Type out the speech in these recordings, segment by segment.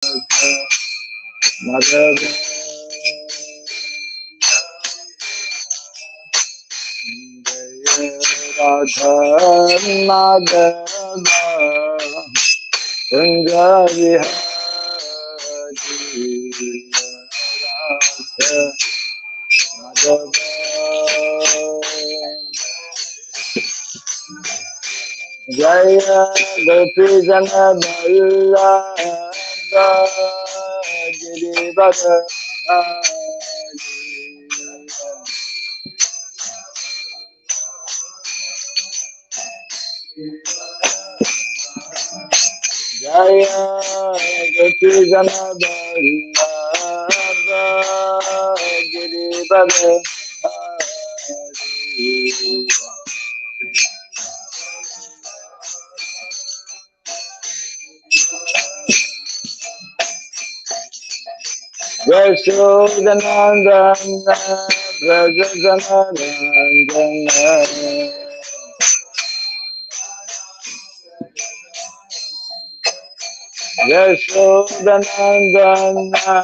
Madhava Radha Madhava Kunja Vihari Radha Madhava Jaya Gopi Jana Vallabha Girivara Jaya Gopi Jana Vallabha Girivara Yashodanandana Brajajanarandana Yashodanandana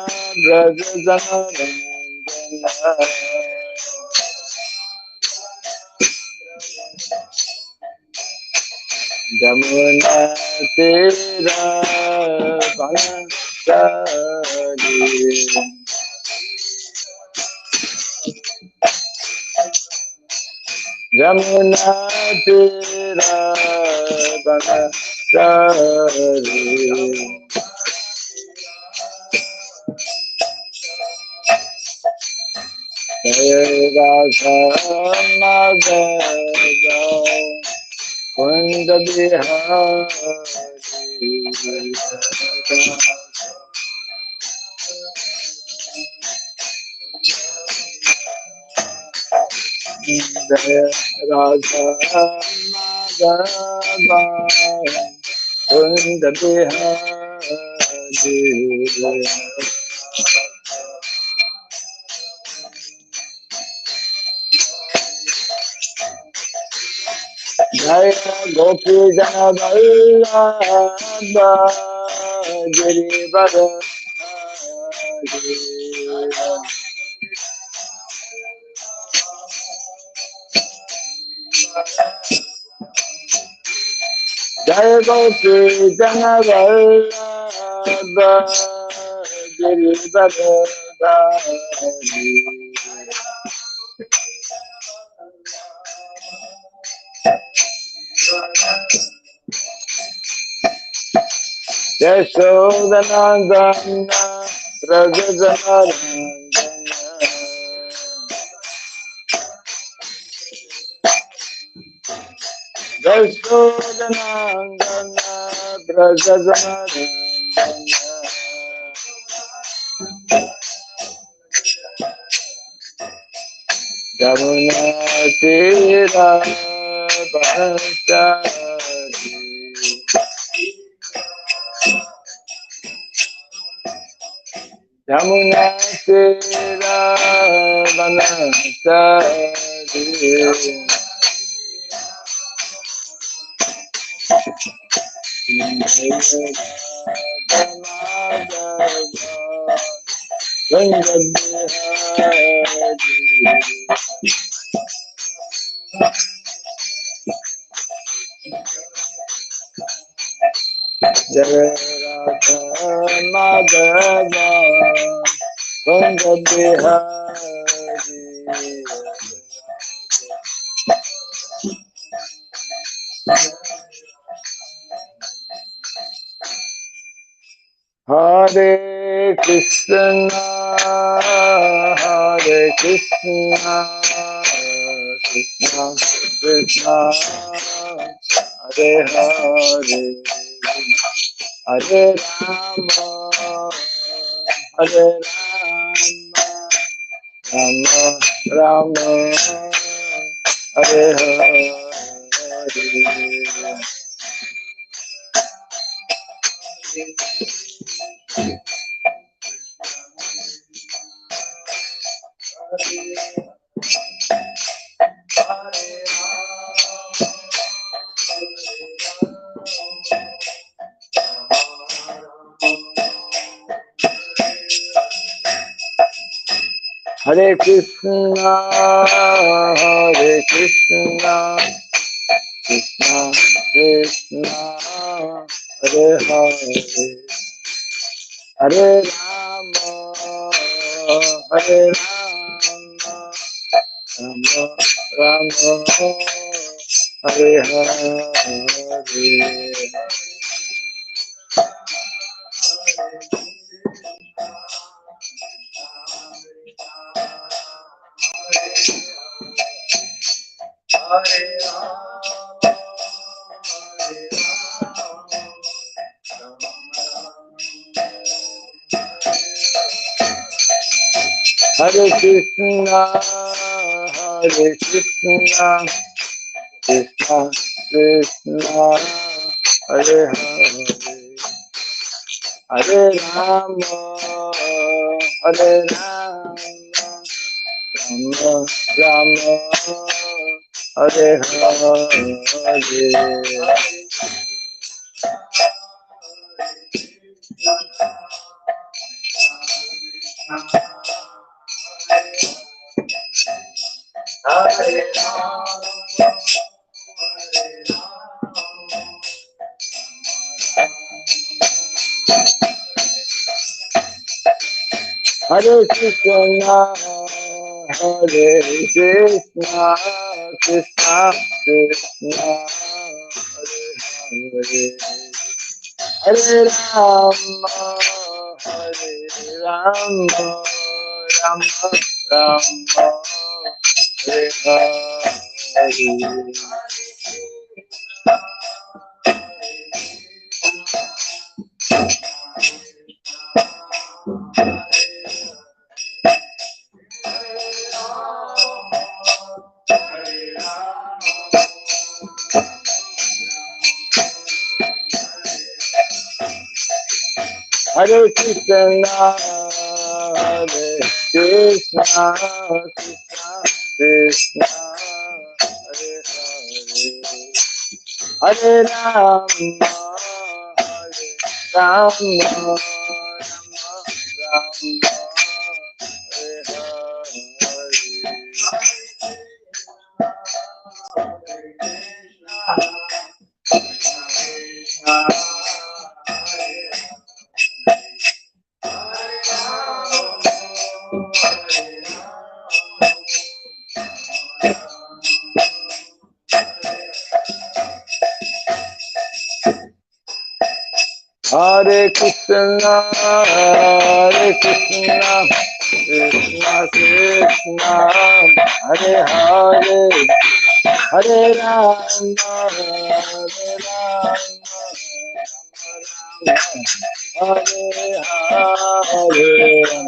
Brajajanarandana Jamuna Tira Vanasari Jamuna Tira Vanasari Rasa Madhava Kunda Bihari Radha Madhava Kunda Bihari Jaya Gopi Jana Vallabha Girivara Jaya Gopi Jana Vallabha Girivara Yashodanandana Brajajanarandana Yashodanandana Brajajanarandana Jamuna Tira Vanasari Jamuna Tira Vanasari Jaya Radha Madhava Kunja Bihari Hare Krishna Hare Krishna Krishna Krishna Hare Hare Hare Rama Hare Rama Rama Rama Hare Hare Hare Krishna, Hare Krishna, Krishna Krishna, Hare Hare, Hare Rama, Hare Rama, Rama Rama, Hare Hare. Hare Krishna, Hare Krishna, Krishna Krishna, Hare Hare, Hare Rama, Hare Rama, Rama Rama, Hare Hare. Hare Krishna, Hare Krishna, Krishna Krishna, Hare Hare, Hare Rama, Hare Rama, Rama Rama, Hare Hare. Hare Krishna, Hare Krishna, Krishna Krishna, Hare Hare, Hare Rama, Hare Rama, Rama Rama, Hare Hare Krishna, Hare Krishna, Krishna Krishna, Hare Hare, Hare Rama, Hare Rama, Hare Hare.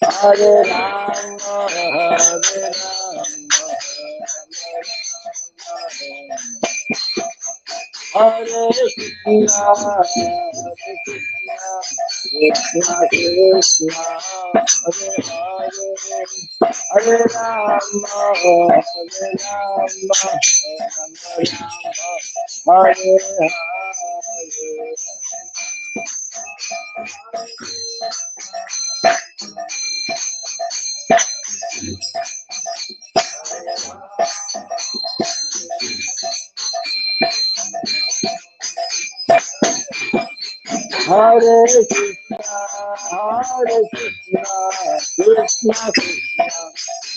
Hare Rama, Hare Rama, Hare Krishna, Krishna Krishna, Hare Hare, Hare Rama, Hare Rama, Hare Hare. Hare Krishna, Hare Krishna, Krishna Krishna,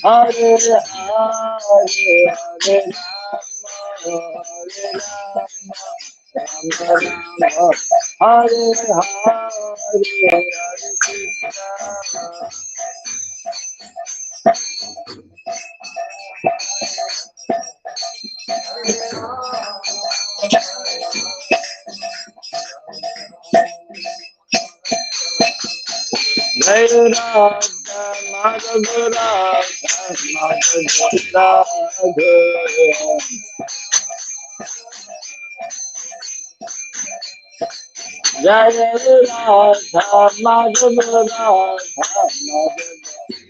Hare Hare, Hare Rama, Hare Rama, Rama Rama, Hare Hare, Hare Krishna. Jai Radha Madhava Radha Madhava Radha. Jai Radha Madhava Radha Madhava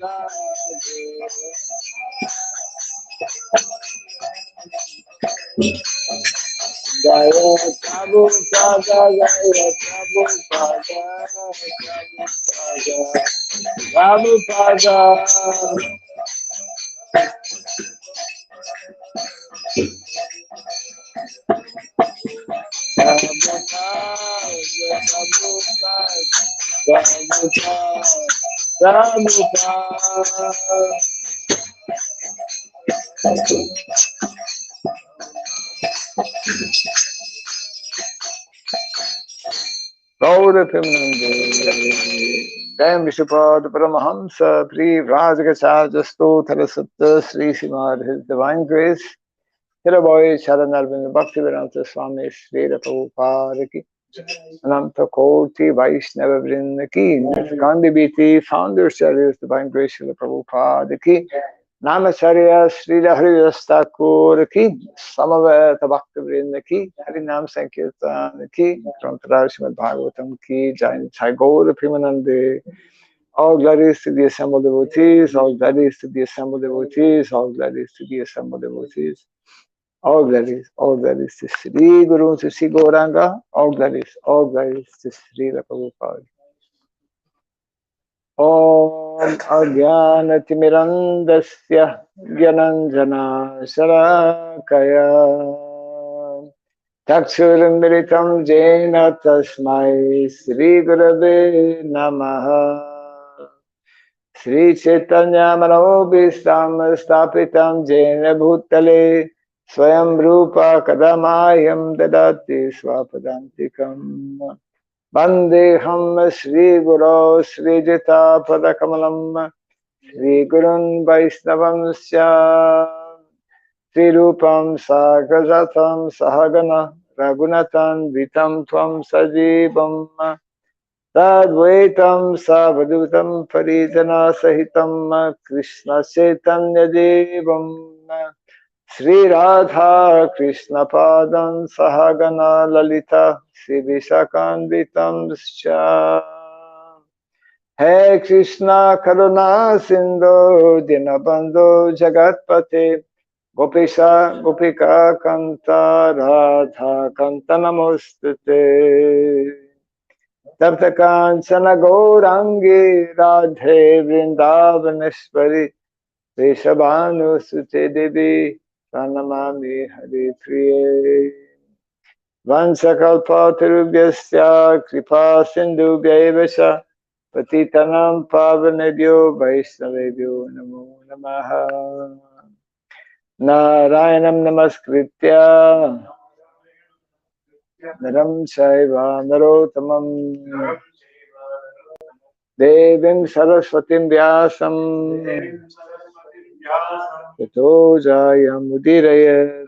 Radha. Jaya Prabhupada, Jaya Prabhupada, Prabhupada, Gaura Pimanande, Dayam Vishupad Paramahamsa, Pri Vrajagachajasto Thalasutta Sri Srimad, His Divine Grace, Hiraboy Charanarvin Bhaktivedanta Swami Sri Prabhupada Ki, Ananta Koti Vaishnava Vrinda Ki, Kandi Biti, Founder Chariots Divine Grace Sri Prabhupada Ki, Namacharya Sri Haridas Thakur Ki, Samaveta Bhakti Vrinda Ki, Harinam Sankirtan Ki, Grantaraj Srimad Bhagavatam Ki, Jai Gaura Pimanande. All glories to the assembled devotees, all glories to the assembled devotees, all glories to the assembled devotees. All glories to Sri Guru, to Sri Gauranga, all glories to Sri Prabhupada. Om Ajnanatimirandasya Gyananjana Sarakaya Takshurambiritam Jena Tasmai Sri Gurave Namaha Sri Chaitanya Manobhistam Stapitam Jena Bhutale Swayam Rupa Kadamayam Dadati Swapadantikam Vandeham Sri Guru Sri Jita Padakamalam Sri Gurun Vaisnavamsya Sri Rupam Sagrajatam Sahagana Raghunatan Vitam Tvam Sajivam Tadvaitam Savadutam Parijana Sahitam Krishna Chaitanya Devam Sri Radha Krishna Padam Sahagana Lalita Sri Vishakanvitam Scha He Krishna Karuna Sindhu Dinabandhu Jagatpate Gopisha Gopika Kanta Radha Kanta Namostate Tapta Kanchana Gaurangi Radhe Vrindavaneshwari Veshabhanu Sute Devi Pranamami Hari Priye Vansakalpatarubhyasya Kripa Sindhubhyayavasya Patitanam Pavanebhyo Vaishnavebhyo Namo Namaha Narayanam Namaskritya Naram Chaiva Narotamam Devim Saraswatim Vyasam Tato Jayam Udirayat.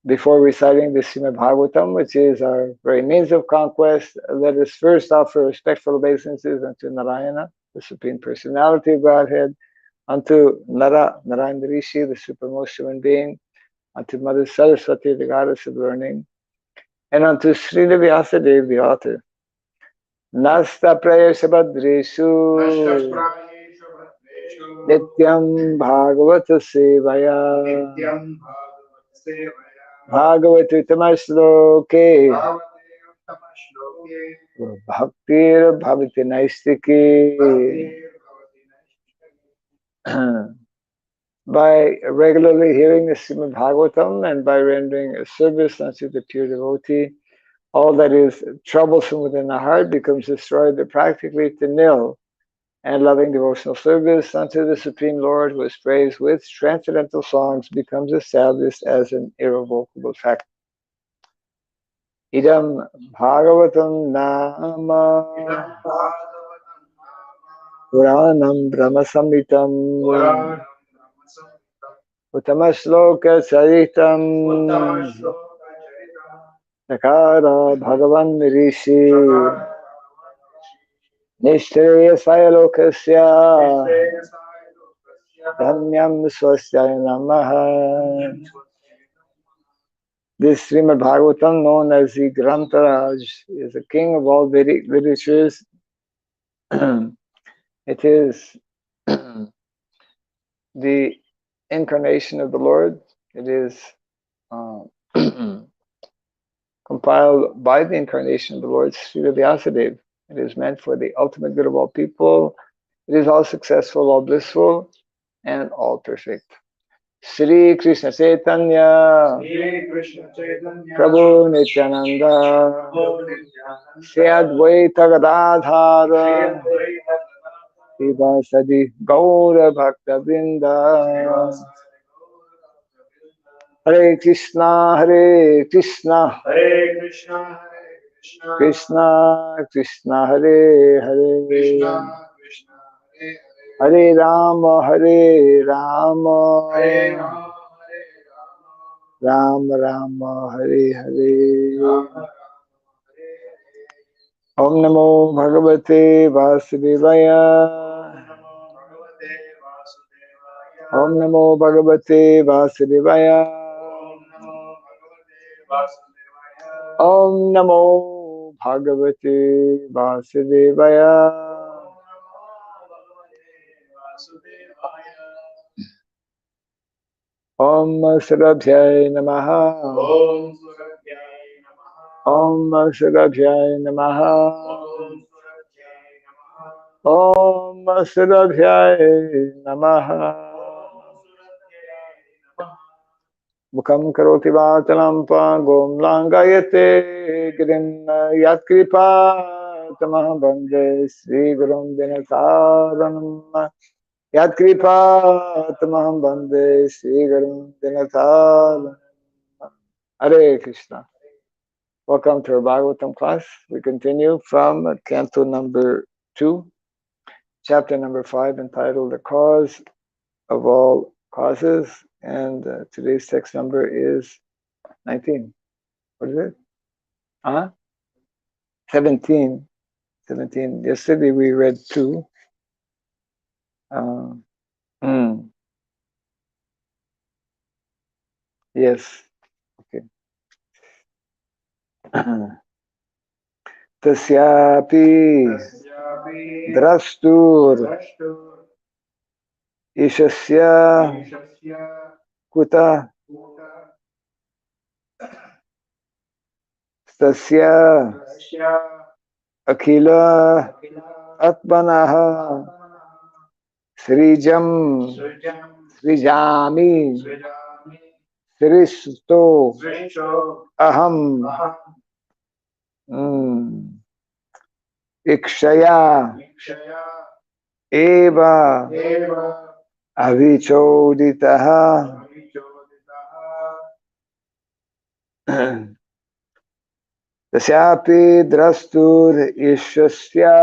Before reciting the Srimad Bhagavatam, which is our very means of conquest, let us first offer respectful obeisances unto Narayana, the Supreme Personality of Godhead, unto Narayana Rishi, the Supremost Human Being, unto Mother Saraswati, the Goddess of Learning, and unto Srila Vyasadeva, the author. Nasta Prayasha Badreshu Nityam Bhagavata Sevaya Bhagavati Tamashloke Bhaktir Bhavati Naistiki. By regularly hearing the Srimad Bhagavatam and by rendering a service unto the pure devotee, all that is troublesome within the heart becomes destroyed practically to nil, and loving devotional service unto the Supreme Lord, who is praised with transcendental songs, becomes established as an irrevocable fact. Idam Bhagavatam Nama Puranam Brahma Samhitam Uttama-shloka Charitam Nakara Bhagavan Rishi Nishtreya Lokasya Dhanyam Swasya Namaha. This Srimad Bhagavatam, known as the Grantaraj, is the king of all Vedic literatures. It is the incarnation of the Lord. It is compiled by the incarnation of the Lord Srila Vyasadeva. It is meant for the ultimate good of all people. It is all successful, all blissful, and all perfect. Shri Krishna Chaitanya, Prabhu Nityananda, Shri Advaita Gadadhara, Sadi Gaura Bhakta Vrinda. Hare Krishna, Hare Krishna, Krishna Krishna, Hare Hare, Hare Rama, Hare Rama, Rama Rama, Hare Hare. Om Namo Bhagavate Vasudevaya. Om Namo Bhagavate Vasudevaya. Om Namo Bhagavate Vasudevaya. Om Surabhyay Namaha. Om Surabhyay Namaha. Om Surabhyay Namaha. Mukham karoti vachalam pangom langayate girim yatkripa tamah bande Sri Gurum Dinataranam. Yatkripa tamah bande Sri Gurum Dinataranam. Hare Krishna. Welcome to our Bhagavatam class. We continue from canto number 2, chapter number 5, entitled The Cause of All Causes. And today's text number is 19. What is it? 17. 17. Yesterday we read 2. Yes. Okay. Tasyapi drashtur ishasya kuta tasya akila atmanaha srijam srijami sristo aham ikshaya eva avichoditaha tasyapi drastur ishasya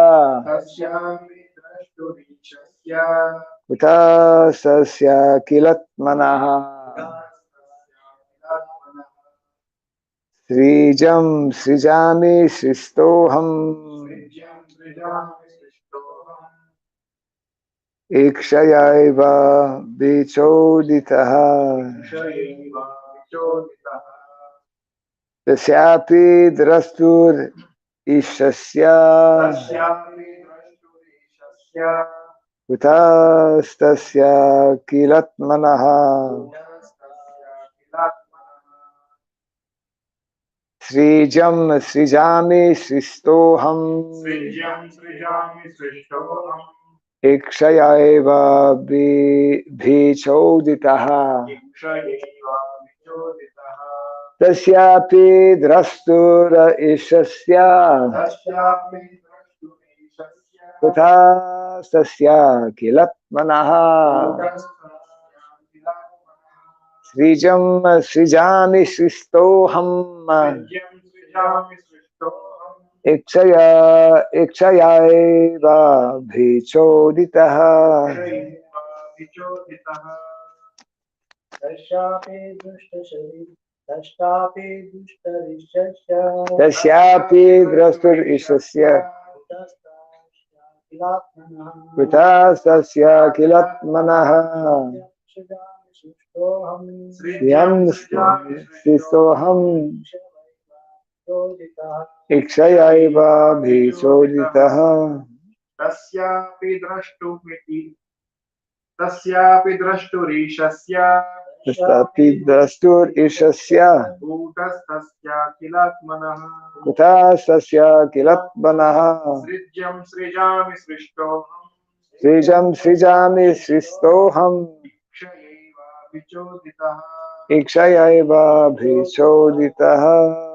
kutasasya kilatmanaha srijam srijami sristoham ikshayaiva vichoditaha tasyapi drastur ishasya kutastasya kilatmanaha srijam srijami sristoham ikshayaiva vichoditaha tasyapi drastur ishasya kutastasya kilatmanaha srijam srijami sristoham ikshayaiva vichoditaha tasyapi drastur ishasya kutastasya kilatmanaha yam sristoham ikshayaiva vichoditaha tasyapi drashturishasya Dastapi dastur ishasya kutastasya kilatmanaha Srijam Srijami Sristoham Ikshayaiva Bhichoditaha.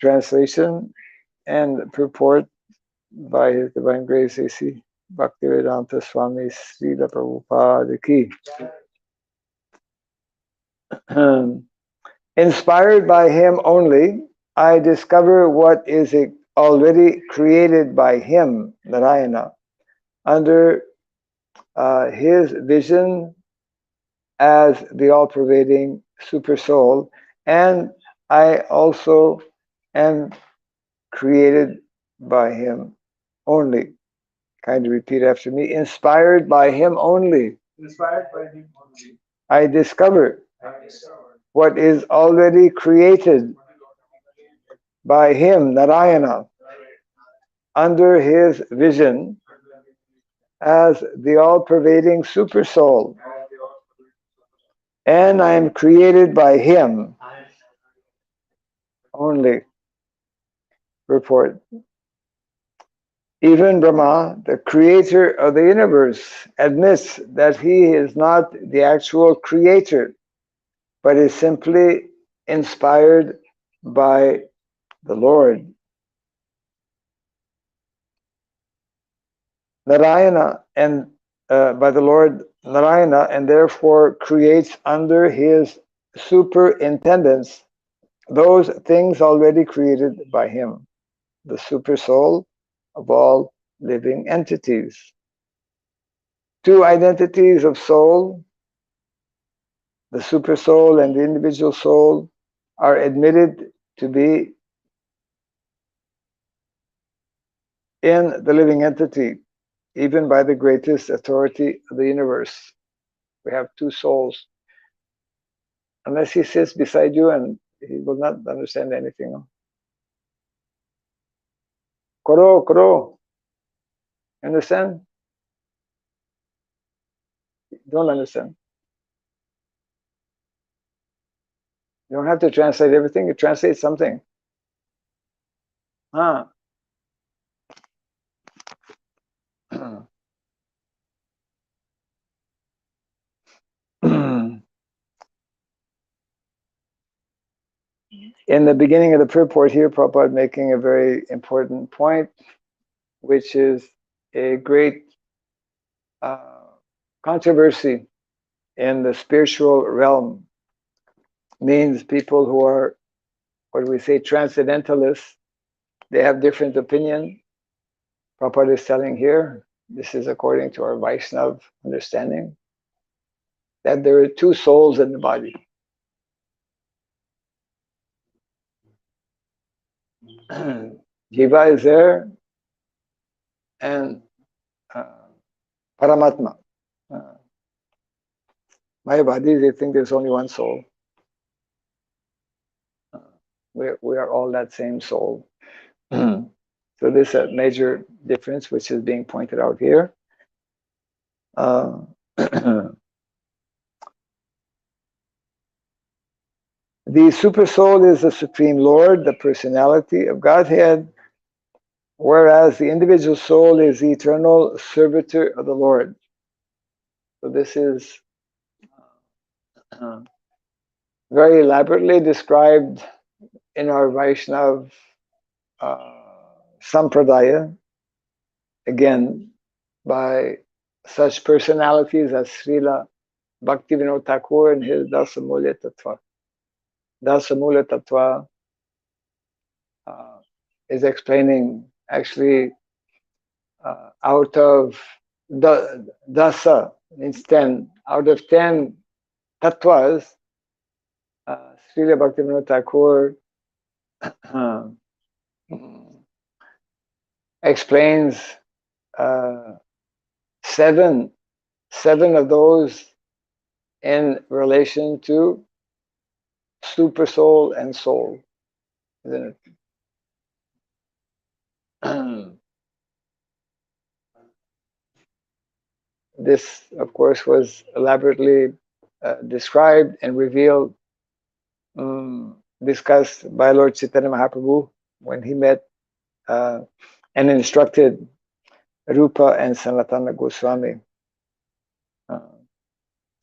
Translation and purport by His Divine Grace A.C. Bhaktivedanta Swami Srila Prabhupada Ki. Inspired by him only, I discover what is already created by him, Narayana, under his vision as the all-pervading super soul, and I also am created by him only. Kind of repeat after me. Inspired by him only. Inspired by him only. I discover what is already created by him, Narayana, under his vision as the all-pervading super soul. And I am created by him only. Report. Even Brahma, the creator of the universe, admits that he is not the actual creator, but is simply inspired by the Lord. Narayana and by the Lord Narayana, and therefore creates under his superintendence those things already created by him, the super soul of all living entities. Two identities of soul, the super soul and the individual soul, are admitted to be in the living entity, even by the greatest authority of the universe. We have two souls. Unless he sits beside you and he will not understand anything. Koro. Understand? Don't understand. You don't have to translate everything, you translate something. Ah. In the beginning of the purport here, Prabhupada making a very important point, which is a great controversy in the spiritual realm. Means people who are, what do we say, transcendentalists, they have different opinion. Prabhupada is telling here, this is according to our Vaishnava understanding, that there are two souls in the body. Jiva is there, and Paramatma. Mayavadis, they think there's only one soul. We are all that same soul. So this is a major difference which is being pointed out here. The super soul is the Supreme Lord, the personality of Godhead, whereas the individual soul is the eternal servitor of the Lord. So this is very elaborately described in our Vaishnava Sampradaya, again, by such personalities as Srila Bhaktivinoda Thakur and his Dasamulya Tattva. Dasamulya Tattva is explaining actually out of Dasa, means 10, out of 10 Tattvas, Srila Bhaktivinoda Thakur explains seven of those in relation to super soul and soul, isn't it? This, of course, was elaborately described and revealed, discussed by Lord Chaitanya Mahaprabhu when he met and instructed Rupa and Sanatana Goswami.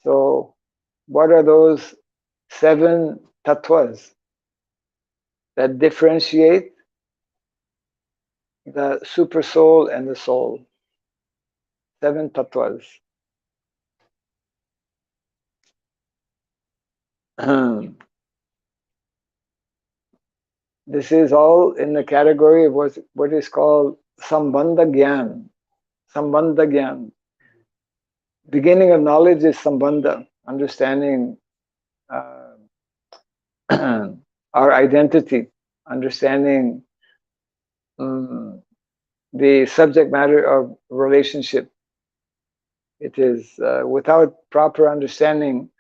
So, what are those 7 tattvas that differentiate the super soul and the soul? 7 tattvas. This is all in the category of what is called Sambandha Gyan. Sambandha Gyan. Beginning of knowledge is Sambandha, understanding our identity, understanding the subject matter of relationship. It is without proper understanding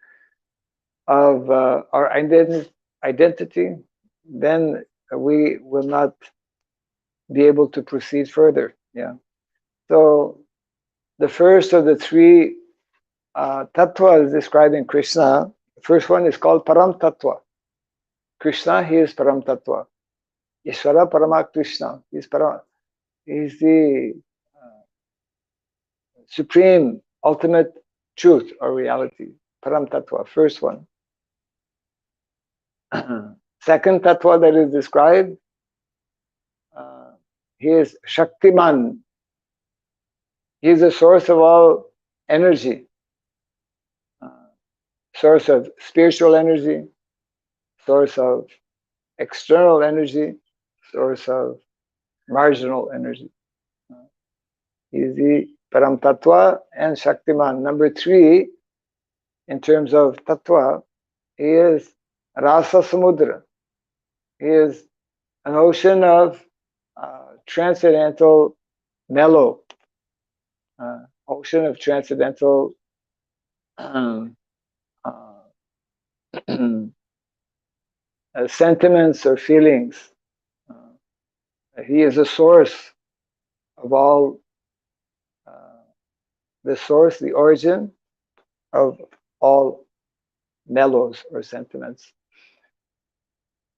of our identity, then we will not be able to proceed further. Yeah. So the first of the 3 tattvas describing Krishna, the first one is called Param Tattva. Krishna, he is Param Tattva. Ishvara Parama Krishna, he is Param. He is the supreme, ultimate truth or reality. Param Tattva, first one. Second Tattva that is described, he is Shaktiman. He is the source of all energy, source of spiritual energy, source of external energy, source of marginal energy. He is the Param Tattva and Shaktiman. Number 3, in terms of Tattva, he is Rasa Samudra. He is an ocean of transcendental mellow, ocean of transcendental sentiments or feelings. He is the source of all, the source, the origin of all mellows or sentiments.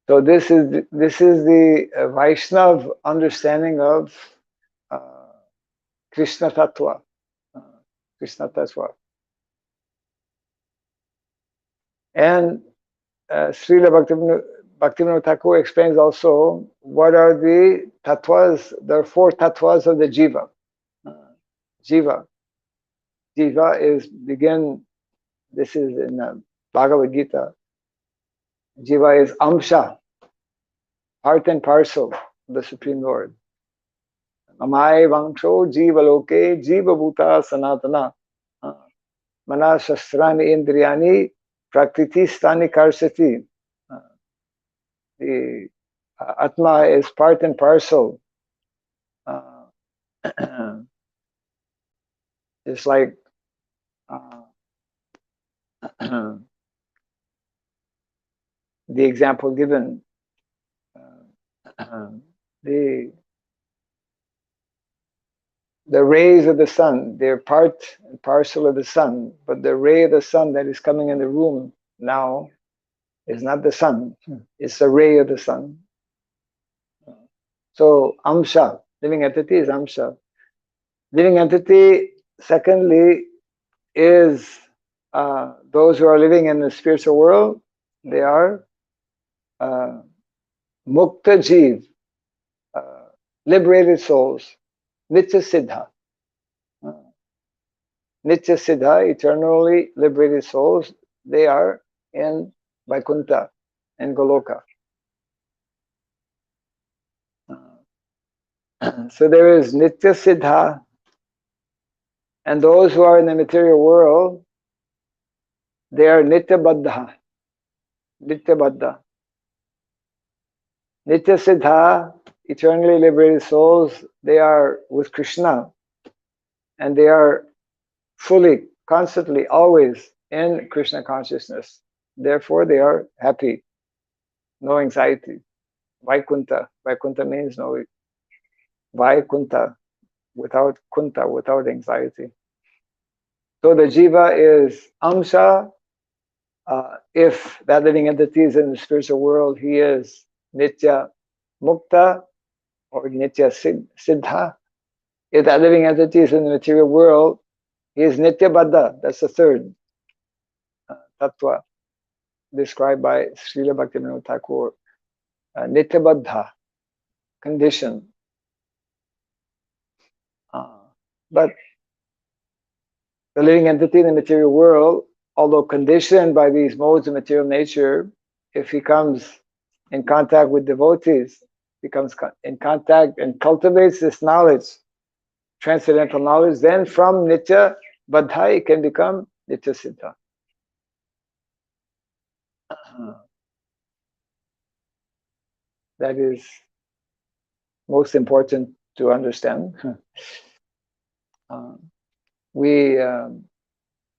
So this is the Vaishnav understanding of Krishna Tattva. Krishna Tattva. And Srila Bhaktivinoda Thakur explains also what are the tattvas. There are 4 tattvas of the jiva. Jiva. Jiva is this is in Bhagavad Gita. Jiva is amsha, part and parcel of the Supreme Lord. Amai vangsho jiva loke jiva bhuta sanatana mana shastrani indriyani prakriti stani karsati. The Atma is part and parcel. It's like the example given, the rays of the sun, they're part and parcel of the sun, but the ray of the sun that is coming in the room now is not the sun, it's the ray of the sun. So amsha, living entity is amsha. Living entity, secondly, is those who are living in the spiritual world. They are mukta jeev, liberated souls, nitya siddha. Nitya siddha, eternally liberated souls, they are in Vaikuntha and Goloka. So there is nitya siddha, and those who are in the material world, they are nitya baddha. Nitya baddha. Nitya siddha, eternally liberated souls, they are with Krishna, and they are fully, constantly, always in Krishna consciousness. Therefore, they are happy, no anxiety. Vaikuntha. Vaikuntha means no. Vaikuntha, without kunta, without anxiety. So the jiva is amsa. If that living entity is in the spiritual world, he is nitya mukta or nitya siddha. If that living entity is in the material world, he is nitya baddha. That's the third tattva described by Srila Bhaktivinoda Thakur. Nitya baddha, condition. But the living entity in the material world, although conditioned by these modes of material nature, if he comes in contact with devotees, becomes in contact and cultivates this knowledge, transcendental knowledge, then from nitya baddha it can become nitya siddha. That is most important to understand. Material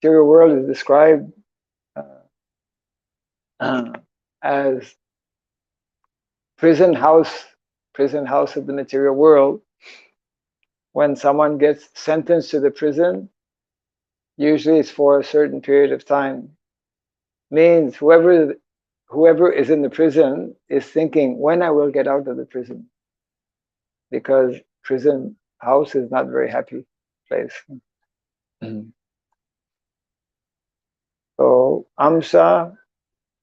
world is described as prison house of the material world. When someone gets sentenced to the prison, usually it's for a certain period of time. Means whoever is in the prison is thinking, when I will get out of the prison, because prison house is not a very happy place. So amsa,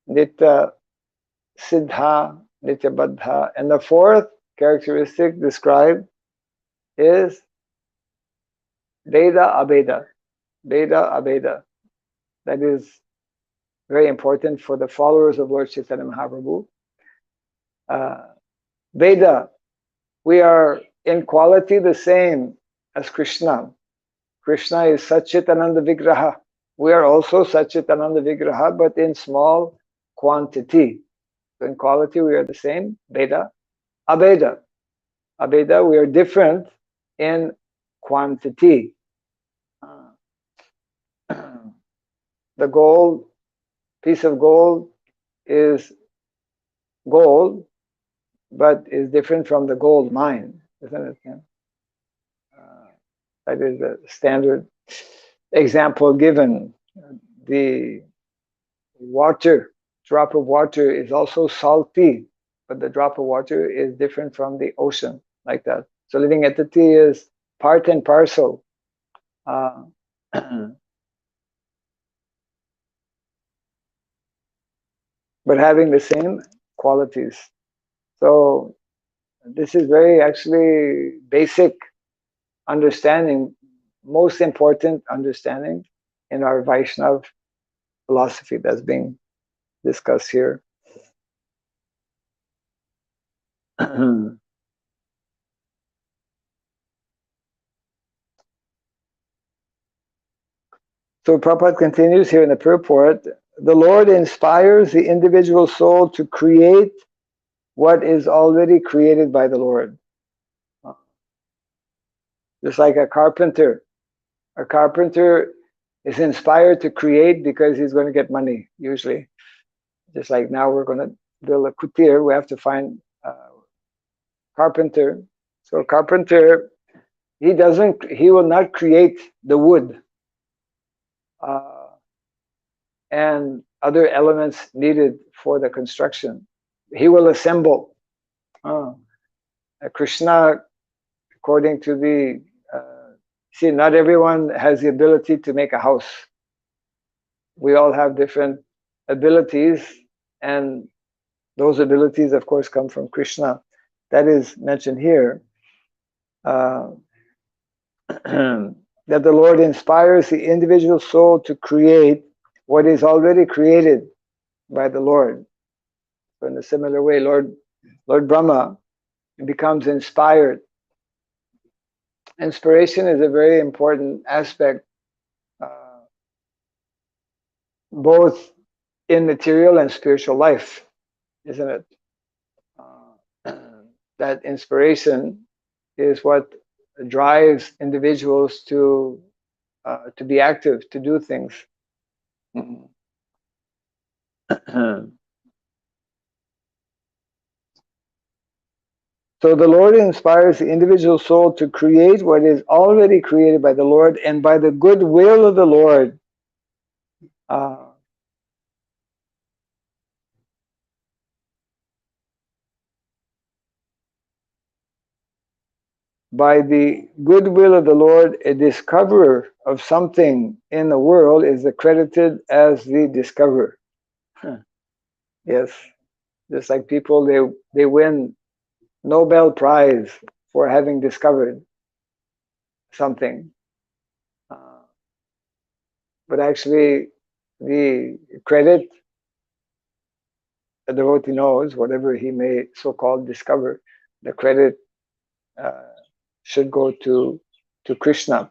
nitya siddha, nitya baddha, and the fourth characteristic described is Veda Abeda. Veda Abeda. That is very important for the followers of Lord Chaitanya Mahaprabhu. Veda, we are in quality the same as Krishna. Krishna is Satchitananda Vigraha. We are also Satchitananda Vigraha, but in small quantity. So in quality, we are the same. Veda. Abeda. Abeda, we are different in quantity. The gold, piece of gold is gold, but is different from the gold mine, isn't it? Yeah. That is the standard example given. The water, drop of water is also salty, but the drop of water is different from the ocean, like that. So living entity is part and parcel. But having the same qualities. So this is very actually basic understanding, most important understanding in our Vaishnav philosophy that's being discussed here. So Prabhupada continues here in the purport, the Lord inspires the individual soul to create what is already created by the Lord. Just like a carpenter. A carpenter is inspired to create because he's going to get money, usually. Just like now we're going to build a kutir, we have to find a carpenter. So a carpenter, he will not create the wood and other elements needed for the construction. He will assemble. Krishna, according to the, see, not everyone has the ability to make a house. We all have different abilities, and those abilities, of course, come from Krishna. That is mentioned here. That the Lord inspires the individual soul to create what is already created by the Lord. So in a similar way, Lord Brahma becomes inspired. Inspiration is a very important aspect, both in material and spiritual life, isn't it? That inspiration is what drives individuals to be active, to do things. So the Lord inspires the individual soul to create what is already created by the Lord, and by the good will of the Lord, by the goodwill of the Lord, a discoverer of something in the world is accredited as the discoverer. Huh. Yes, just like people, they win Nobel Prize for having discovered something. But actually, the credit, the devotee knows, whatever he may so-called discover, the credit should go to Krishna.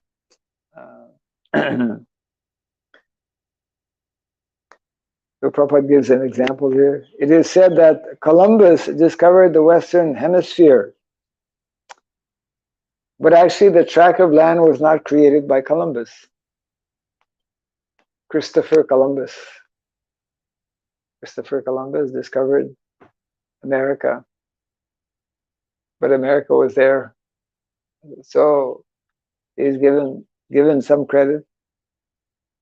So Prabhupada gives an example here. It is said that Columbus discovered the Western Hemisphere, but actually the tract of land was not created by Columbus. Christopher Columbus. Christopher Columbus discovered America, but America was there. So he's given some credit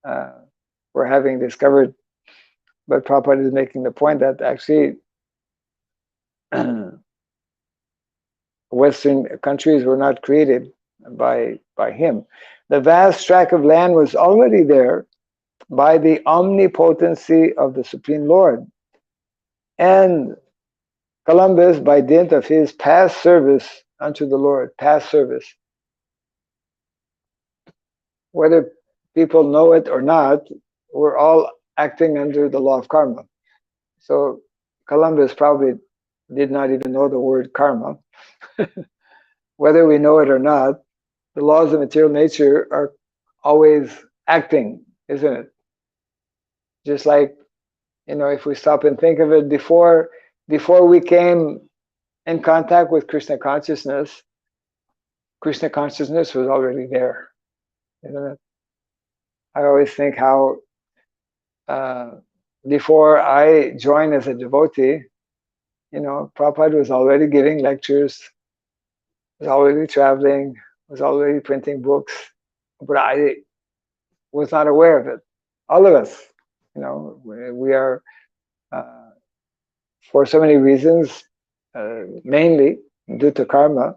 for having discovered, but Prabhupada is making the point that actually Western countries were not created by him. The vast tract of land was already there by the omnipotency of the Supreme Lord. And Columbus, by dint of his past service unto the Lord, past service, whether people know it or not, we're all acting under the law of karma. So Columbus probably did not even know the word karma. Whether we know it or not, the laws of material nature are always acting, isn't it? Just like, if we stop and think of it, before we came in contact with Krishna consciousness was already there, isn't it? I always think how before I joined as a devotee, Prabhupada was already giving lectures, was already traveling, was already printing books, but I was not aware of it. All of us, we are, for so many reasons, mainly due to karma,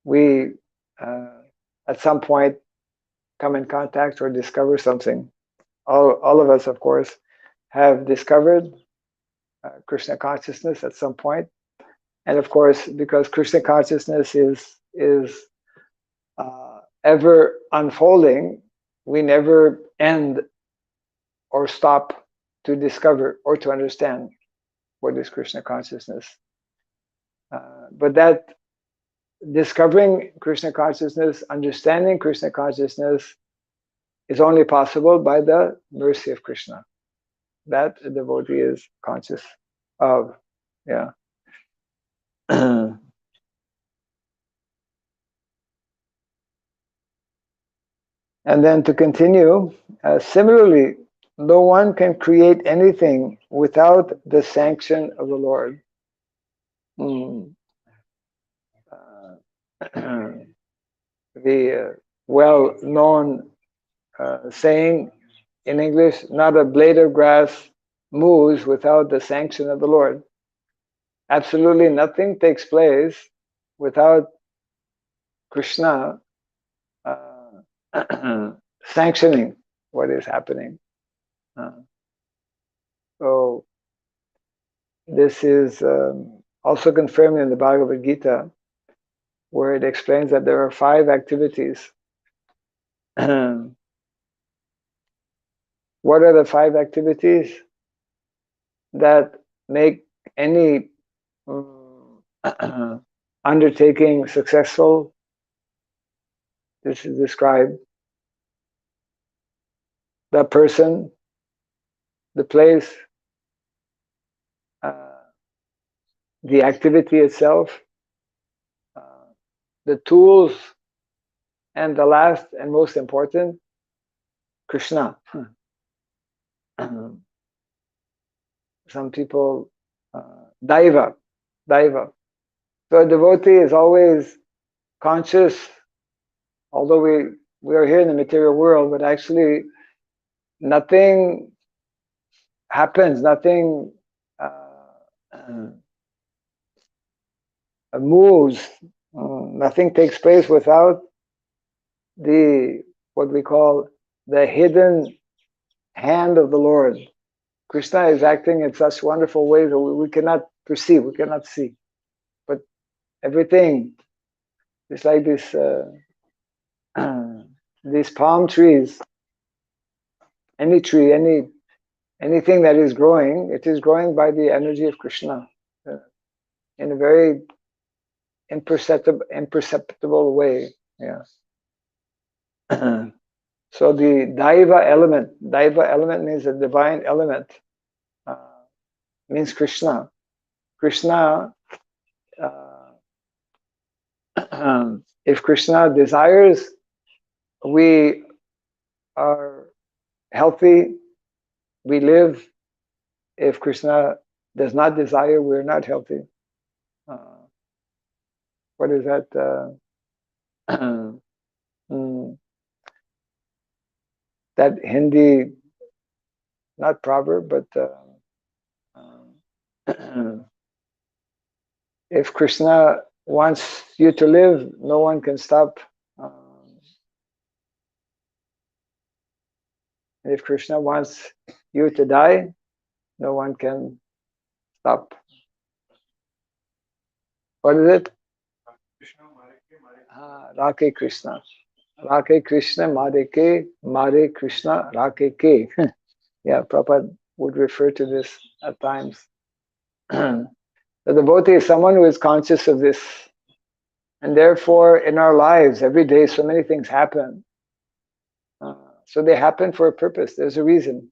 we at some point come in contact or discover something. All of us, of course, have discovered Krishna consciousness at some point. And of course, because Krishna consciousness is ever unfolding, we never end or stop to discover or to understand what is Krishna consciousness. But that discovering Krishna consciousness, understanding Krishna consciousness is only possible by the mercy of Krishna. That the devotee is conscious of. Yeah. And then to continue, similarly, no one can create anything without the sanction of the Lord. The well-known saying in English, not a blade of grass moves without the sanction of the Lord. Absolutely nothing takes place without Krishna sanctioning what is happening. So this is also confirmed in the Bhagavad Gita, where it explains that there are 5 activities. What are the 5 activities that make any undertaking successful? This is described. The person, the place, the activity itself, the tools, and the last and most important, Krishna. Some people, Daiva. So a devotee is always conscious, although we are here in the material world, but actually nothing happens, nothing moves, nothing takes place without the what we call the hidden hand of the Lord. Krishna is acting in such wonderful ways that we cannot perceive, we cannot see. But everything is like this. These palm trees, any tree, anything that is growing, it is growing by the energy of Krishna in a very imperceptible way. Yeah. So the daiva element means a divine element, means Krishna. Krishna, if Krishna desires, we are healthy, we live. If Krishna does not desire, we're not healthy. What is that? That Hindi, not proverb, but if Krishna wants you to live, no one can stop. If Krishna wants you to die, no one can stop. What is it? Rake Krishna. Rake Krishna, Mare Krishna, Rake Ke. Yeah, Prabhupada would refer to this at times. The devotee is someone who is conscious of this. And therefore, in our lives, every day, so many things happen. So they happen for a purpose. There's a reason.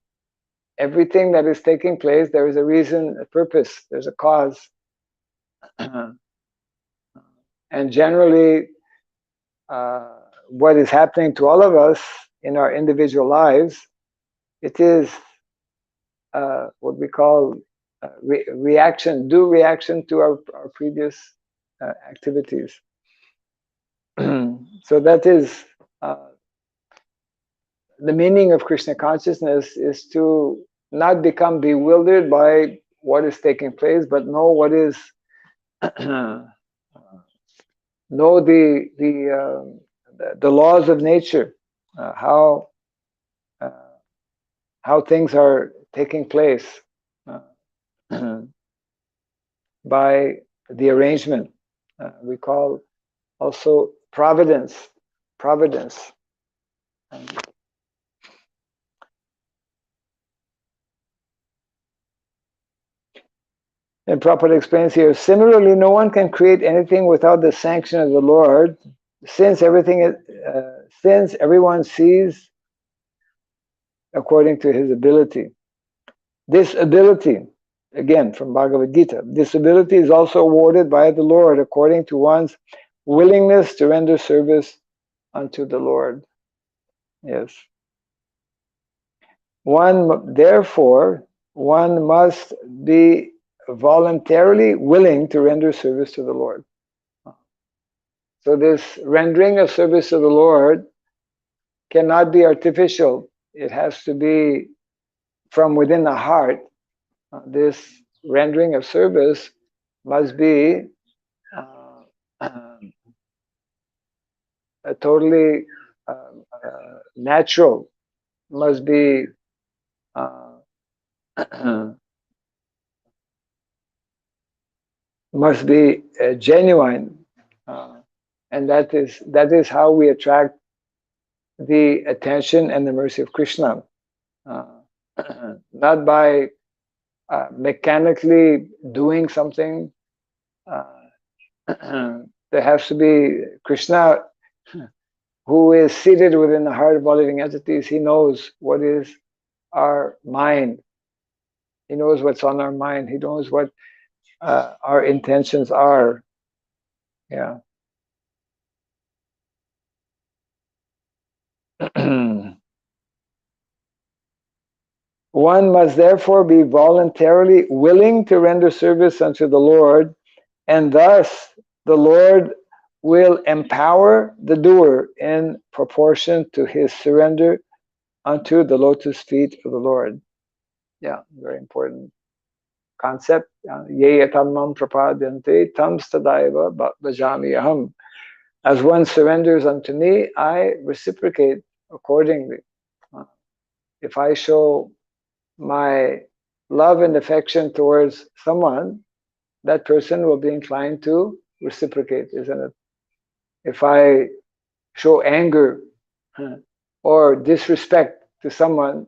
Everything that is taking place, there is a reason, a purpose, there's a cause. And generally, what is happening to all of us in our individual lives, it is what we call reaction, due reaction to our previous activities. So that is the meaning of Krishna consciousness, is to not become bewildered by what is taking place, but know what is know the laws of nature, how things are taking place by the arrangement. We call also providence. And Prabhupada explains here, similarly, no one can create anything without the sanction of the Lord, since everyone sees according to his ability. This ability, again from Bhagavad Gita, this ability is also awarded by the Lord according to one's willingness to render service unto the Lord. Yes. Therefore, one must be voluntarily willing to render service to the Lord. So this rendering of service to the Lord cannot be artificial. It has to be from within the heart. This rendering of service must be totally natural, must be genuine, and that is how we attract the attention and the mercy of Krishna, not by mechanically doing something. There has to be Krishna, who is seated within the heart of all living entities. He knows what is our mind. He knows what's on our mind. He knows what our intentions are. Yeah. One must therefore be voluntarily willing to render service unto the Lord, and thus the Lord will empower the doer in proportion to his surrender unto the lotus feet of the Lord. Yeah, very important concept. Ye yatamam prapadyante tam stadaiva bhajami aham. As one surrenders unto me, I reciprocate accordingly. If I show my love and affection towards someone, that person will be inclined to reciprocate, isn't it? If I show anger or disrespect to someone,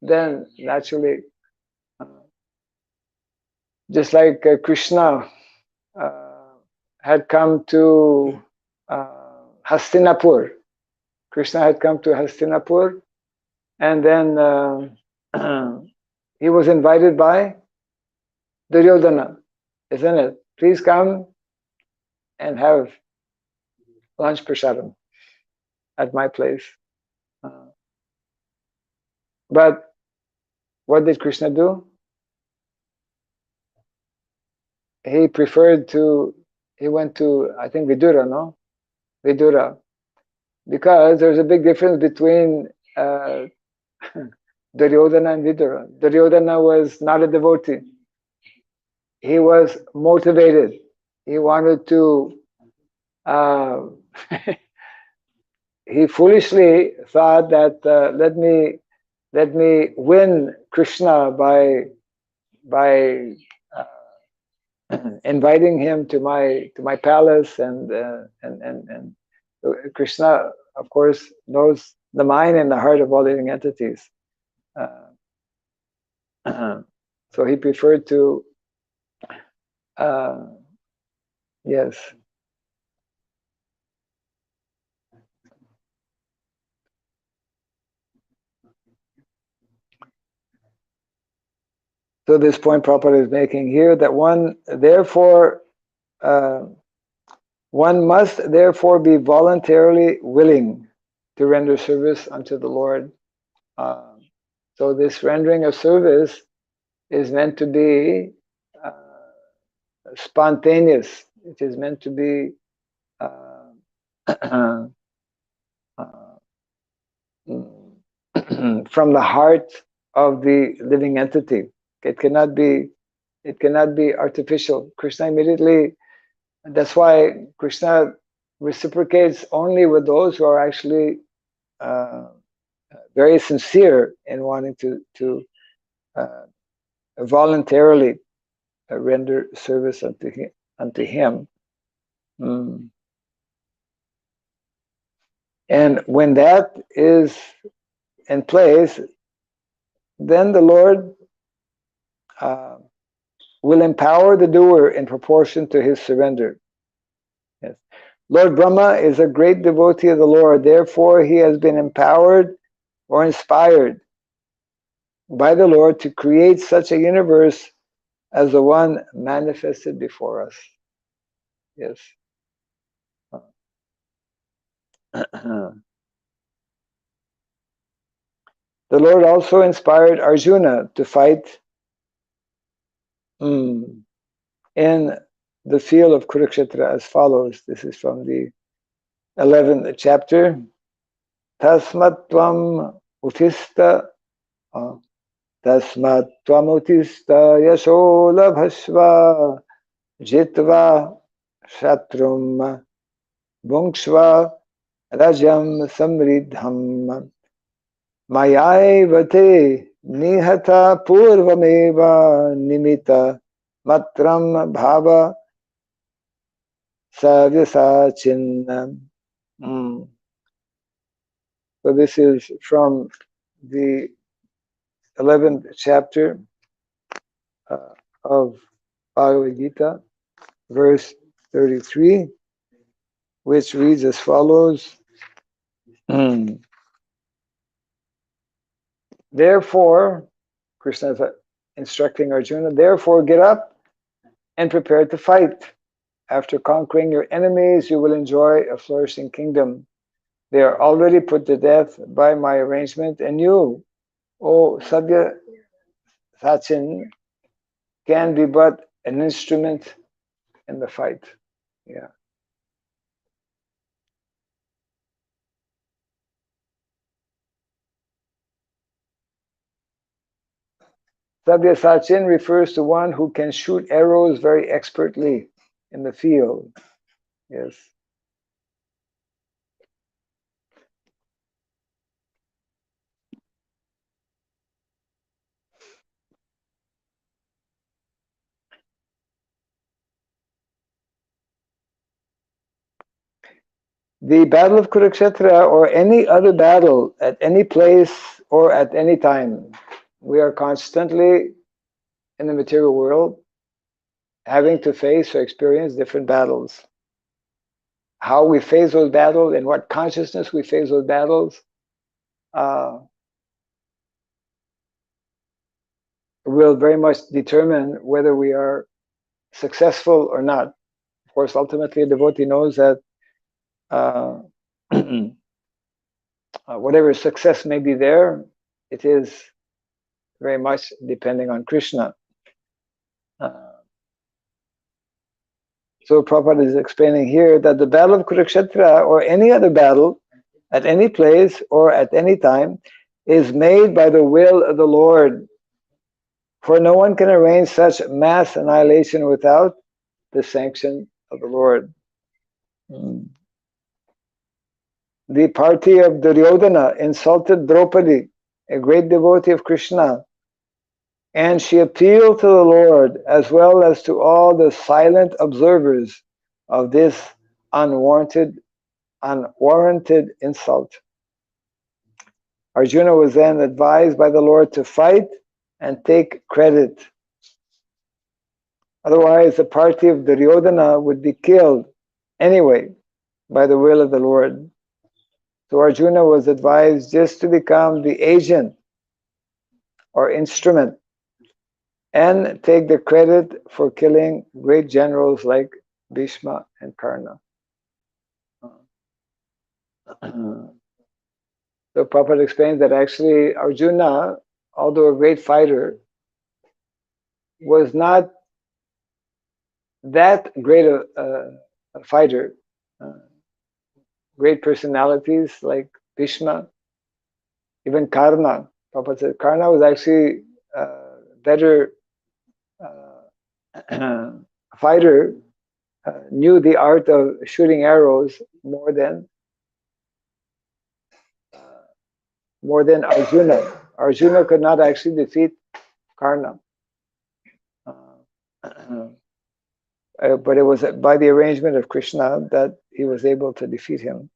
then naturally, just like Krishna had come to Hastinapur. Krishna had come to Hastinapur, and then he was invited by Duryodhana, isn't it? Please come and have lunch prasadam at my place. But what did Krishna do? He preferred to, he went to, I think, Vidura, no? Vidura. Because there's a big difference between Duryodhana and Vidura. Duryodhana was not a devotee. He was motivated. He wanted to, he foolishly thought that let me win Krishna by inviting him to my palace, and Krishna, of course, knows the mind and the heart of all living entities. So he preferred to, yes. So this point Prabhupada is making here, that one must therefore be voluntarily willing to render service unto the Lord. So this rendering of service is meant to be spontaneous. It is meant to be from the heart of the living entity. It cannot be artificial. Krishna immediately, that's why Krishna reciprocates only with those who are actually very sincere in wanting to voluntarily render service unto him. And when that is in place, then the Lord will empower the doer in proportion to his surrender. Yes. Lord Brahma is a great devotee of the Lord. Therefore, he has been empowered or inspired by the Lord to create such a universe as the one manifested before us. Yes. The Lord also inspired Arjuna to fight in the field of Kurukshetra as follows. This is from the 11th chapter. Tasmatvam utista yasho labhasva jitva shatrum bhungshva rajam samridham mayaivate nihata purvameva nimita matram bhava savyasachin. So this is from the 11th chapter of Bhagavad Gita, verse 33, which reads as follows. Therefore, Krishna is instructing Arjuna, therefore get up and prepare to fight. After conquering your enemies, you will enjoy a flourishing kingdom. They are already put to death by my arrangement, and you, O Sabya Sachin, can be but an instrument in the fight. Yeah. Sabyasachin refers to one who can shoot arrows very expertly in the field. Yes. The battle of Kurukshetra or any other battle at any place or at any time. We are constantly in the material world having to face or experience different battles. How we face those battles and what consciousness we face those battles will very much determine whether we are successful or not. Of course, ultimately, a devotee knows that uh, whatever success may be there, it is very much depending on Krishna. So Prabhupada is explaining here that the battle of Kurukshetra or any other battle at any place or at any time is made by the will of the Lord. For no one can arrange such mass annihilation without the sanction of the Lord. The party of Duryodhana insulted Draupadi, a great devotee of Krishna, and she appealed to the Lord as well as to all the silent observers of this unwarranted insult. Arjuna was then advised by the Lord to fight and take credit. Otherwise, the party of Duryodhana would be killed anyway by the will of the Lord. So Arjuna was advised just to become the agent or instrument and take the credit for killing great generals like Bhishma and Karna. So Prabhupada explains that actually Arjuna, although a great fighter, was not that great a fighter. Great personalities like Bhishma, even Karna. Prabhupada said Karna was actually a better fighter, knew the art of shooting arrows more than Arjuna. Arjuna could not actually defeat Karna. But it was by the arrangement of Krishna that he was able to defeat him.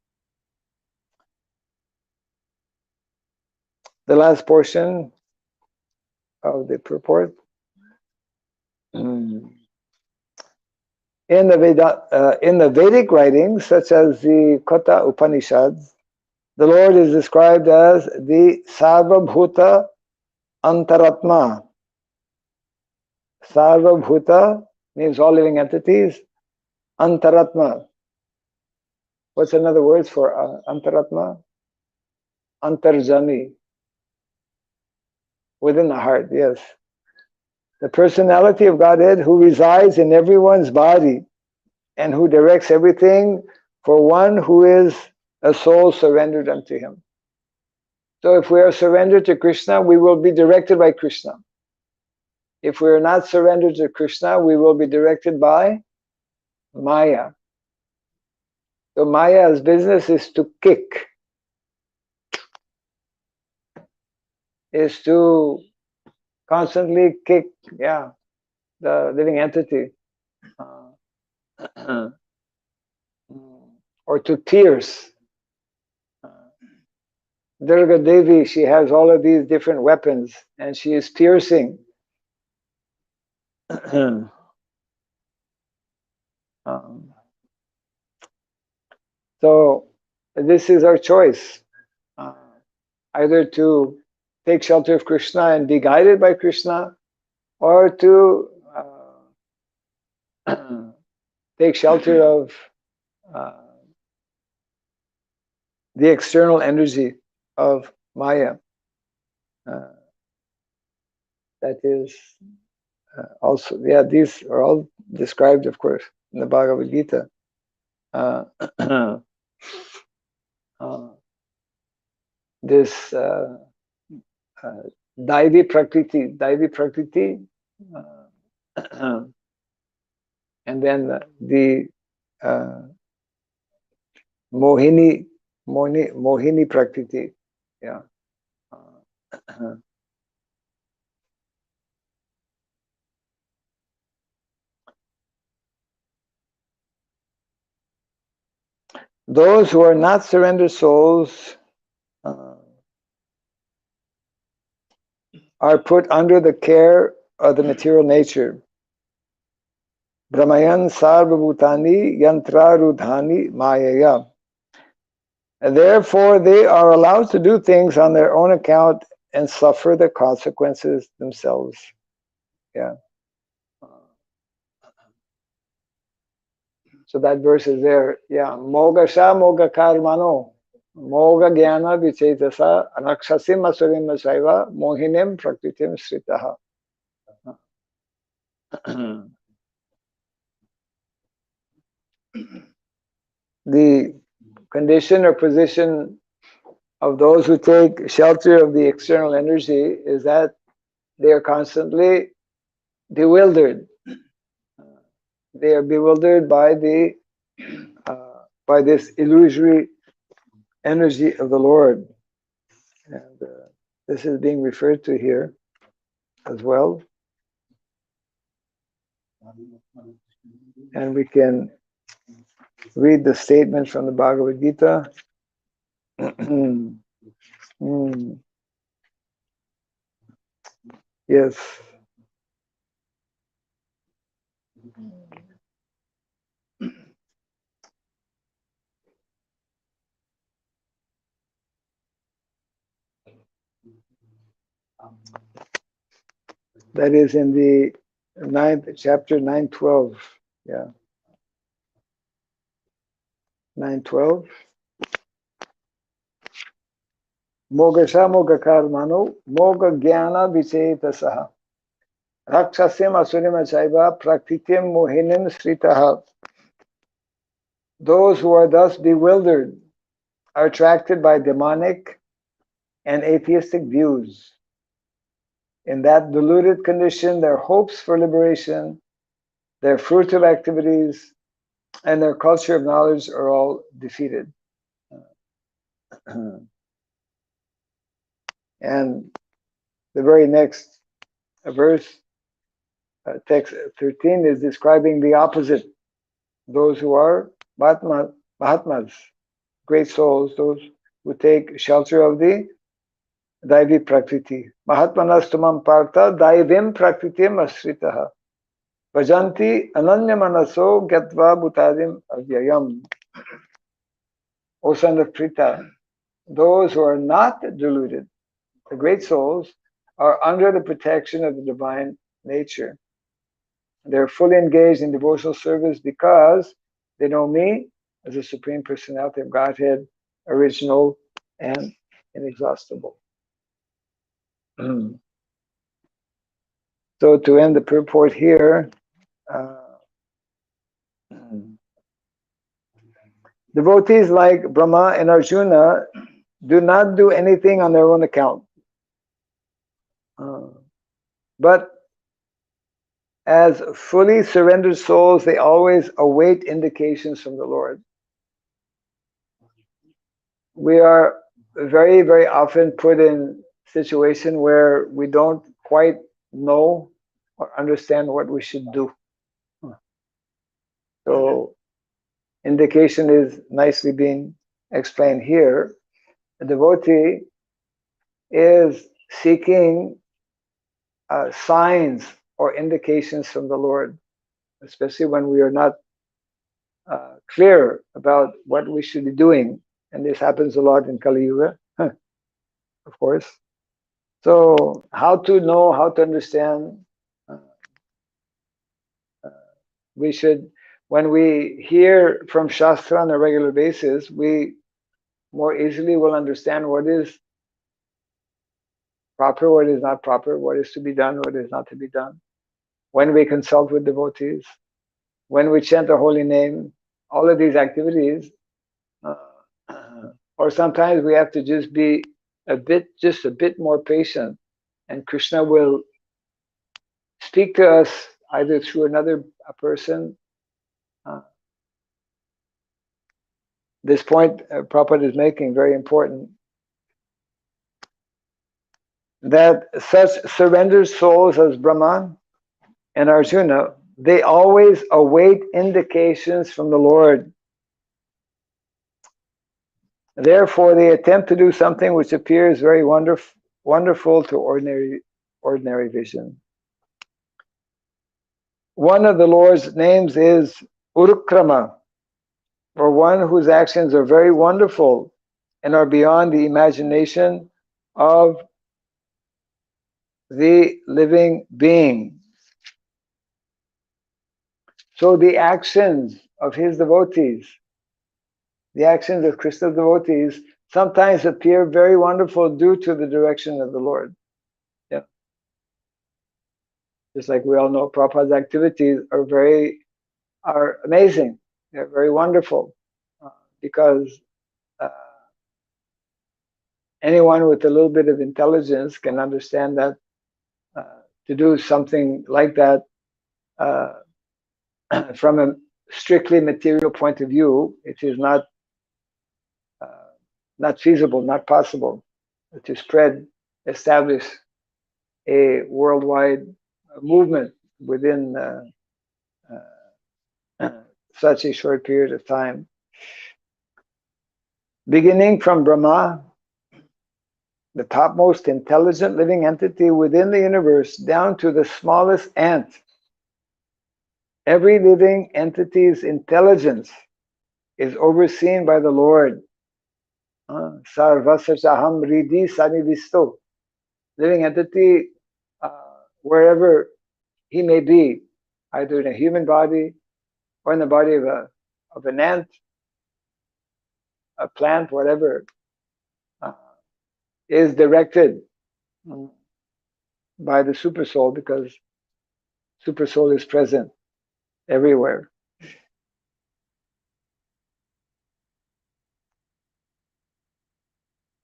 The last portion of the purport. In the Vedic writings, such as the Kota Upanishads, the Lord is described as the Sarvabhuta Antaratma. Sarvabhuta means all living entities. Antaratma. What's another word for Antaratma? Antarjami. Within the heart, yes. The personality of Godhead who resides in everyone's body and who directs everything for one who is a soul surrendered unto him. So if we are surrendered to Krishna, we will be directed by Krishna. If we are not surrendered to Krishna, we will be directed by Maya. So Maya's business is to kick, is to constantly kick, the living entity. Or to pierce. Durga Devi, she has all of these different weapons and she is piercing. So this is our choice. Either to take shelter of Krishna and be guided by Krishna, or to take shelter of the external energy of Maya. That is also, these are all described, of course, in the Bhagavad Gita. uh, this Daivi Prakriti, and then the Mohini Prakriti. Yeah. Those who are not surrendered souls are put under the care of the material nature. Brahmayan sarvabhutani yantrarudhani mayaya. And therefore, they are allowed to do things on their own account and suffer the consequences themselves. Yeah. So that verse is there. Yeah. Mogasha moga karmano. Moga jnana vichetasa rakshasim asurim saiva mohinim prakritim sritaha. The condition or position of those who take shelter of the external energy is that they are constantly bewildered. They are bewildered by this illusory energy of the Lord, and this is being referred to here as well. And we can read the statement from the Bhagavad Gita. Yes. That is in the 9th chapter, 9:12. Yeah. 9:12. Mogasha moga karmano moga jnana vicetasaha rakshasim asurima chaiva prakritim mohinim sritaha. Those who are thus bewildered are attracted by demonic and atheistic views. In that deluded condition, their hopes for liberation, their fruitive activities, and their culture of knowledge are all defeated. And the very next verse, text 13, is describing the opposite. Those who are Mahatmas, great souls, those who take shelter of the Daivi Prakriti. Mahatmanastumam Partha Daivim Prakritim Asritaha. Vajanti Ananya Manaso Gatva Bhutadim Avyayam. O son of Prita, those who are not deluded, the great souls, are under the protection of the divine nature. They're fully engaged in devotional service because they know me as a Supreme Personality of Godhead, original and inexhaustible. So to end the purport here, devotees like Brahma and Arjuna do not do anything on their own account. But as fully surrendered souls, they always await indications from the Lord. We are very, very often put in a situation where we don't quite know or understand what we should do. So indication is nicely being explained here. A devotee is seeking signs or indications from the Lord, especially when we are not clear about what we should be doing. And this happens a lot in Kali Yuga, of course. So how to know, how to understand, we should, when we hear from Shastra on a regular basis, we more easily will understand what is proper, what is not proper, what is to be done, what is not to be done. When we consult with devotees, when we chant the holy name, all of these activities, or sometimes we have to just be just a bit more patient, and Krishna will speak to us either through another person. This point Prabhupada is making very important, that such surrendered souls as Brahman and Arjuna, they always await indications from the Lord. Therefore, they attempt to do something which appears very wonderful to ordinary vision. One of the Lord's names is Urukrama, or one whose actions are very wonderful and are beyond the imagination of the living being. So the actions of his devotees, the actions of Krishna's devotees, sometimes appear very wonderful due to the direction of the Lord. Yeah. Just like we all know, Prabhupada's activities are amazing. They're very wonderful because anyone with a little bit of intelligence can understand that to do something like that from a strictly material point of view, it is not feasible, not possible to establish a worldwide movement within such a short period of time. Beginning from Brahma, the topmost intelligent living entity within the universe, down to the smallest ant, every living entity's intelligence is overseen by the Lord. Sarvasachaham Riddhi Sanivisto. Living entity, wherever he may be, either in a human body or in the body of an ant, a plant, whatever, is directed by the super soul, because super soul is present everywhere.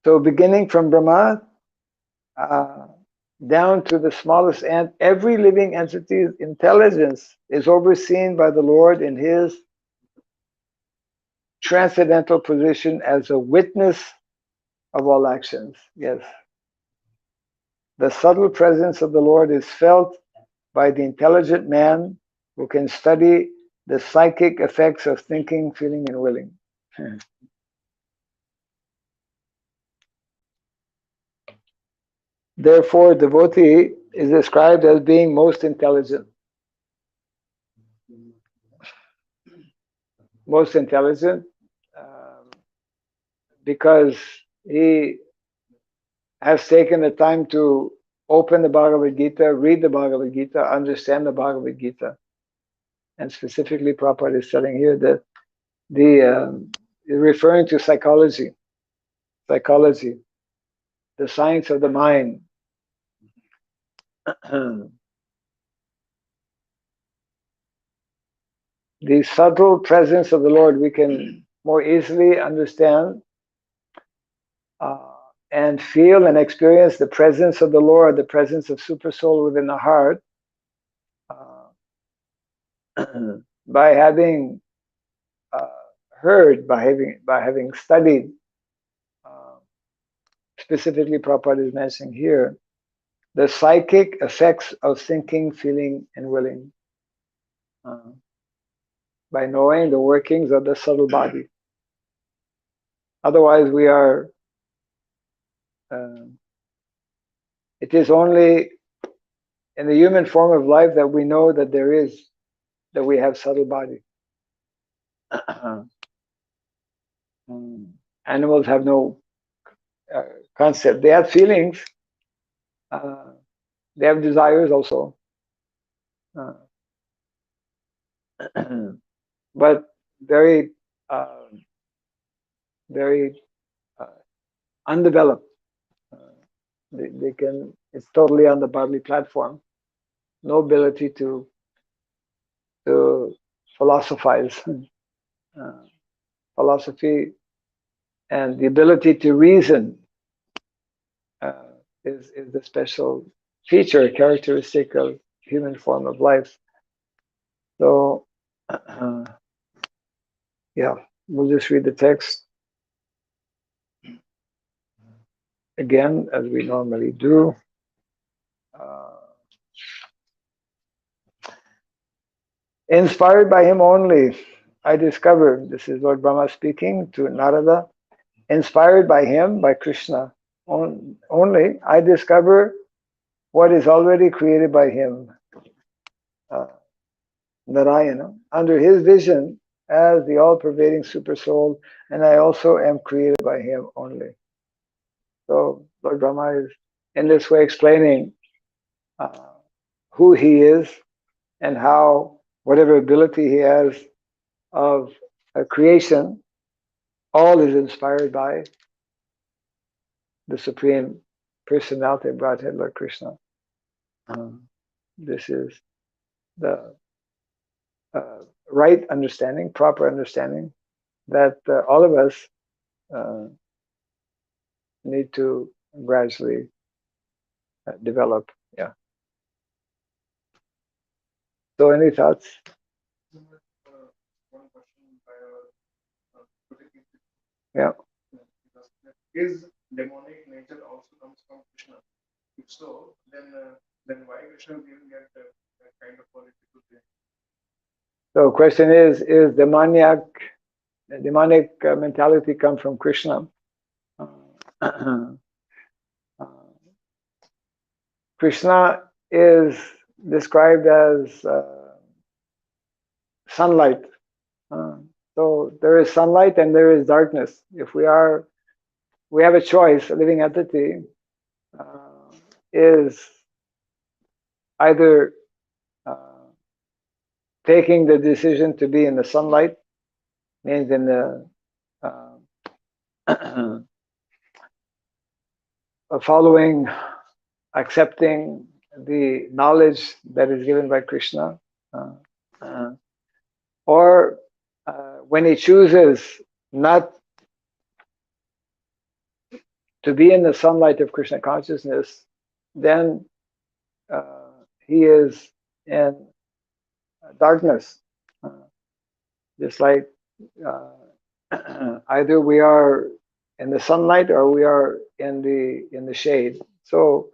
So beginning from Brahma down to the smallest ant, every living entity's intelligence is overseen by the Lord in his transcendental position as a witness of all actions. Yes. The subtle presence of the Lord is felt by the intelligent man who can study the psychic effects of thinking, feeling, and willing. Therefore, devotee is described as being most intelligent. Most intelligent because he has taken the time to open the Bhagavad Gita, read the Bhagavad Gita, understand the Bhagavad Gita. And specifically, Prabhupada is telling here that referring to psychology, the science of the mind. The subtle presence of the Lord we can more easily understand and feel and experience the presence of the Lord, the presence of Super Soul within the heart, by having heard, by having studied. Specifically, Prabhupada is mentioning here the psychic effects of thinking, feeling, and willing, by knowing the workings of the subtle body. Otherwise, we are. It is only in the human form of life that we know that we have subtle body. Animals have no concept. They have feelings. They have desires also. But very undeveloped. They can. It's totally on the bodily platform. No ability to philosophize. philosophy, and the ability to reason is the special feature, characteristic of human form of life. So, yeah, we'll just read the text again as we normally do. Inspired by him only, I discovered, this is Lord Brahma speaking to Narada, inspired by him, by Krishna only, I discover what is already created by him, Narayana, under his vision as the all-pervading supersoul, and I also am created by him only. So Lord Brahma is in this way explaining who he is and how whatever ability he has of creation, all is inspired by the Supreme Personality of Godhead, Lord Krishna. This is the right understanding, proper understanding that all of us need to gradually develop. Yeah. So, any thoughts? Yeah. Is demonic nature also comes from Krishna? If so, then why Krishna didn't get that kind of quality to them? So, question is demonic mentality come from Krishna? Krishna is described as sunlight. So there is sunlight and there is darkness. If we have a choice, a living entity is either taking the decision to be in the sunlight, means in the following, accepting the knowledge that is given by Krishna, or when he chooses not to be in the sunlight of Krishna consciousness, then he is in darkness. Just like either we are in the sunlight or we are in the shade. So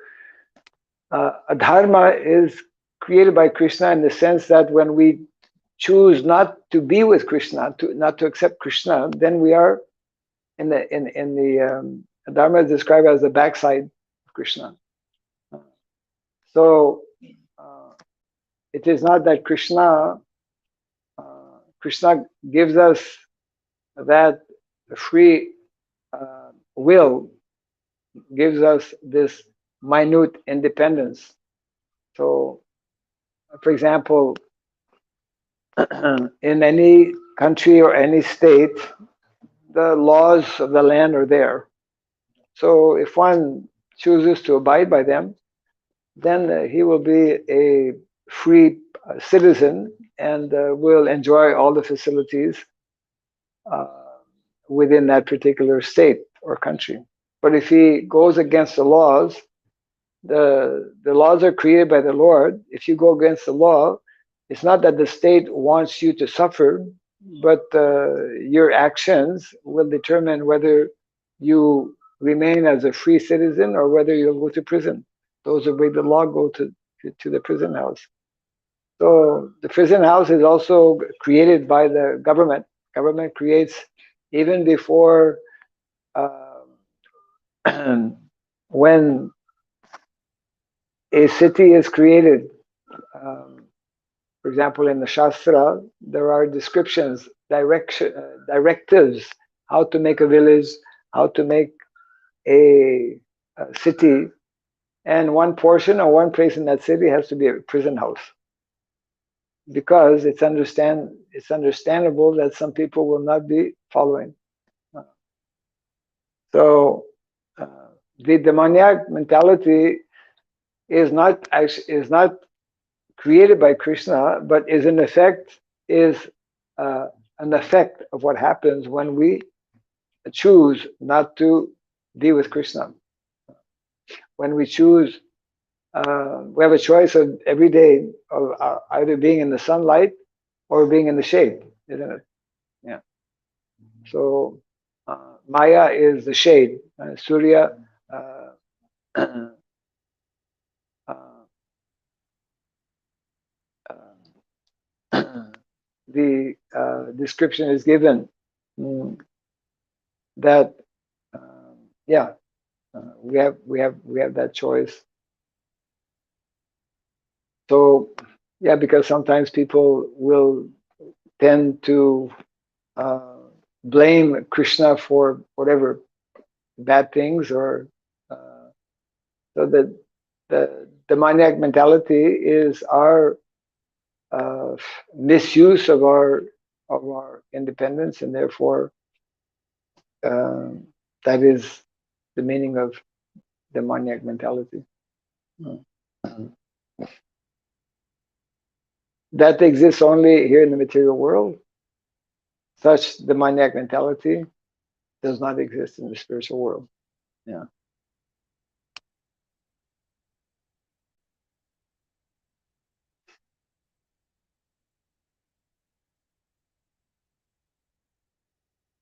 dharma is created by Krishna in the sense that when we choose not to be with Krishna, not to accept Krishna, then we are in the dharma is described as the backside of Krishna. So it is not that Krishna gives us that free will, gives us this minute independence. So, for example, in any country or any state, the laws of the land are there. So if one chooses to abide by them, then he will be a free citizen and will enjoy all the facilities within that particular state or country. But if he goes against the laws, the laws are created by the Lord. If you go against the law, it's not that the state wants you to suffer, but your actions will determine whether you remain as a free citizen or whether you'll go to prison. Those who break the law go to the prison house. So the prison house is also created by the government. Government creates even before when a city is created. For example, in the Shastra, there are descriptions, directives, how to make a village, how to make a city, and one portion or one place in that city has to be a prison house, because it's understandable that some people will not be following. So the demoniac mentality is not created by Krishna, but is in effect is an effect of what happens when we choose not to be with Krishna. When we choose, we have a choice of every day of either being in the sunlight or being in the shade, isn't it? Yeah. So Maya is the shade. Surya, uh, uh, the description is given that yeah, we have that choice. So yeah, because sometimes people will tend to blame Krishna for whatever bad things, or so that the maniac mentality is our uh, misuse of our independence, and therefore that is the meaning of the maniac mentality. That exists only here in the material world. Such the maniac mentality does not exist in the spiritual world. Yeah.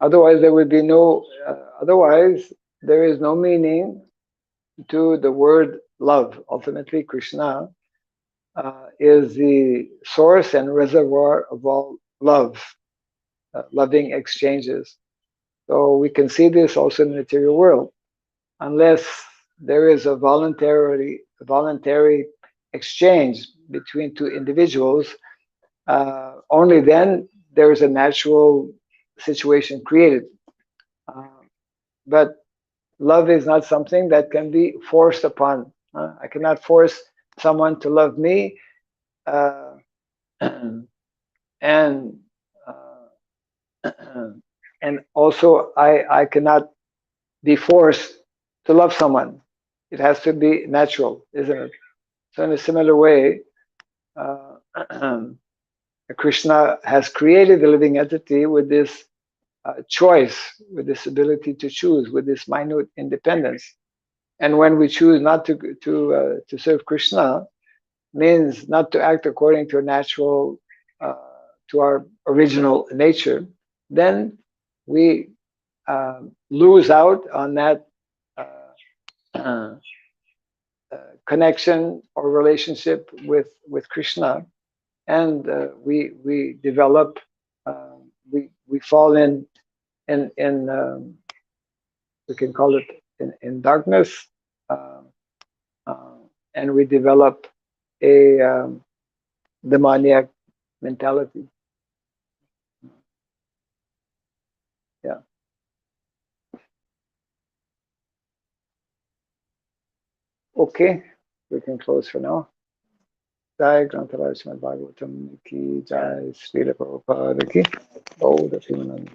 Otherwise, there would be no. Otherwise, there is no meaning to the word love. Ultimately, Krishna is the source and reservoir of all love, loving exchanges. So we can see this also in the material world. Unless there is a voluntary exchange between two individuals, only then there is a natural situation created. But love is not something that can be forced upon. I cannot force someone to love me, uh, and and also I cannot be forced to love someone. It has to be natural, isn't it? So in a similar way, Krishna has created the living entity with this choice, with this ability to choose, with this minute independence. And when we choose not to serve Krishna, means not to act according to a natural, to our original nature, then we lose out on that uh, connection or relationship with Krishna, and we develop, we fall in we can call it in darkness, uh, uh, and we develop a demoniac mentality. Yeah. Okay, we can close for now. Jai Grantaraj Srimad Bhagavatam ki Jai Srila Prabhupada ki Gaur Premanandi.